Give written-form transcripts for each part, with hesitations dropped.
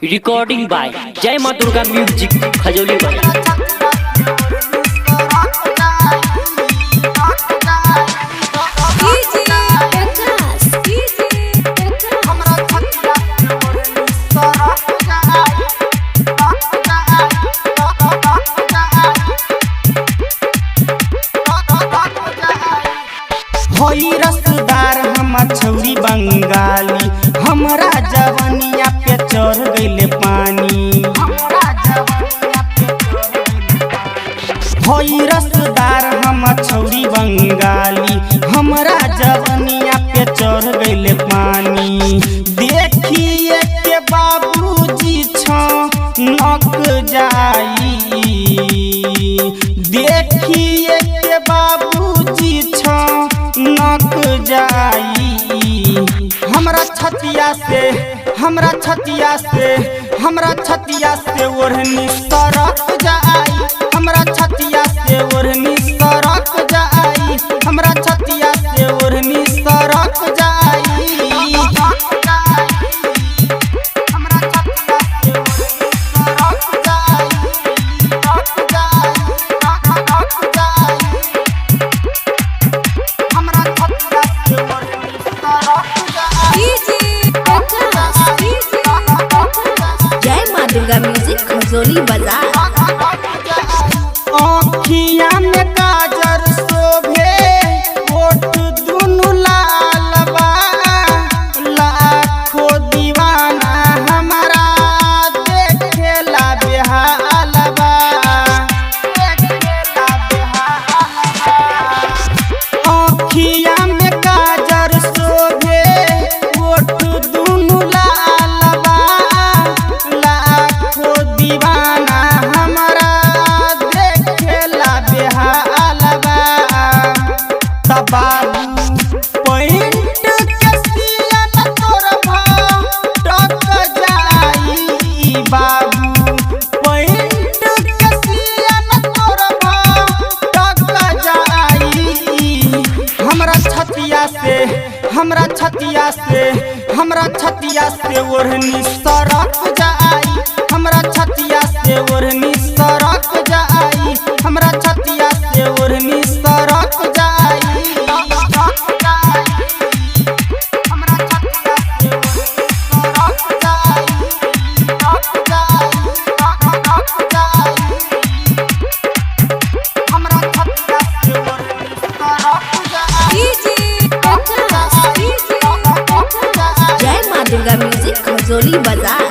Recording by जय मां Durga music Khajauli बाजार। होई रसदार हम छौरी बंगाली, हमरा जवनिया पे चढ़ गइले पानी। होई रसदार हम छौरी बंगाली, हमरा जवनिया पे चढ़ गइले पानी। देखिए के बाबूजी छनक जाई, देखिए के बाबूजी नक जाई। हमरा छतिया से ओढ़नी सरक जाई, हमरा छतिया से ओढ़नी सरक जाई, हमरा छतिया से ओढ़नी सरक जाई। जय मां दुर्गा म्यूजिक खजौली बाजार। आँखिया में काजर शोभे, होठ दुनु लाल बा, लाखों दीवाना हमारा देखेला बेहाल बा। आँखिया में काजर शोभे, होठ दुनु लाल बा, लाखों दीवाना हमारा देखेला बेहाल बा। बाबू पैंट के सियन तोर भटक जाई, बाबू पैंट के सियन तोर भटक जाई। हमरा छतिया से ओढ़नी सरक जाई, हमरा छतिया से ओढ़नी सरक जाई, हमरा छतिया से ओढ़नी सरक जाई। जय मां दुर्गा म्यूजिक खजौली बाजार।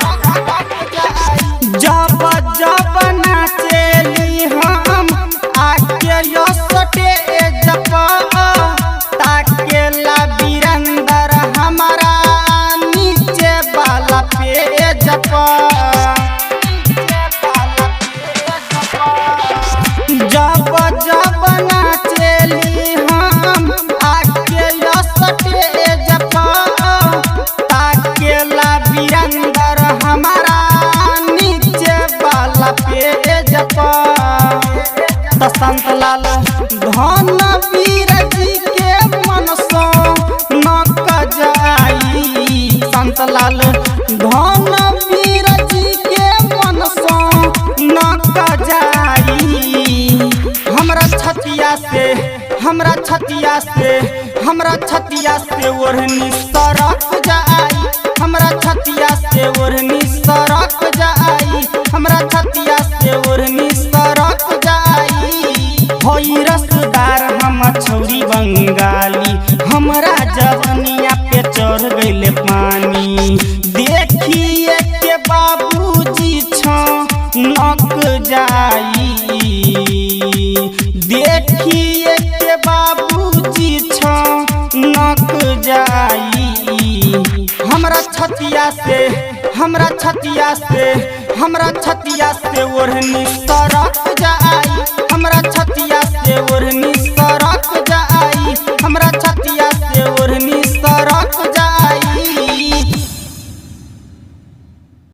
जब जब नाचेली हम आके यो स्टेज पर, ताकेला वीरेंद्र हमारा नीचे वाला पेज पर। जब जब नाचेली हम आके यो स्टेज पर, ताकेला वीरेंद्र हमारा नीचे वाला पेज पर। संतलाल धन वीर जी के मन सो नक जाई, संतलाल धन वीर जी के मन सो नक जाई। हमरा छतिया से ओढ़नी सरक जाई, हमरा छतिया से ओढ़नी सरक जाई, हमरा छतिया से ओढ़नी सरक जाई। होई रसदार हम छौरी बंगाली, हमरा जवनिया पे चढ़ गइले पानी। देखिए के बाबूजी छनक जाई, देखिए के बाबूजी छनक जाई। हमरा छतिया से ओढ़नी सरक जाई।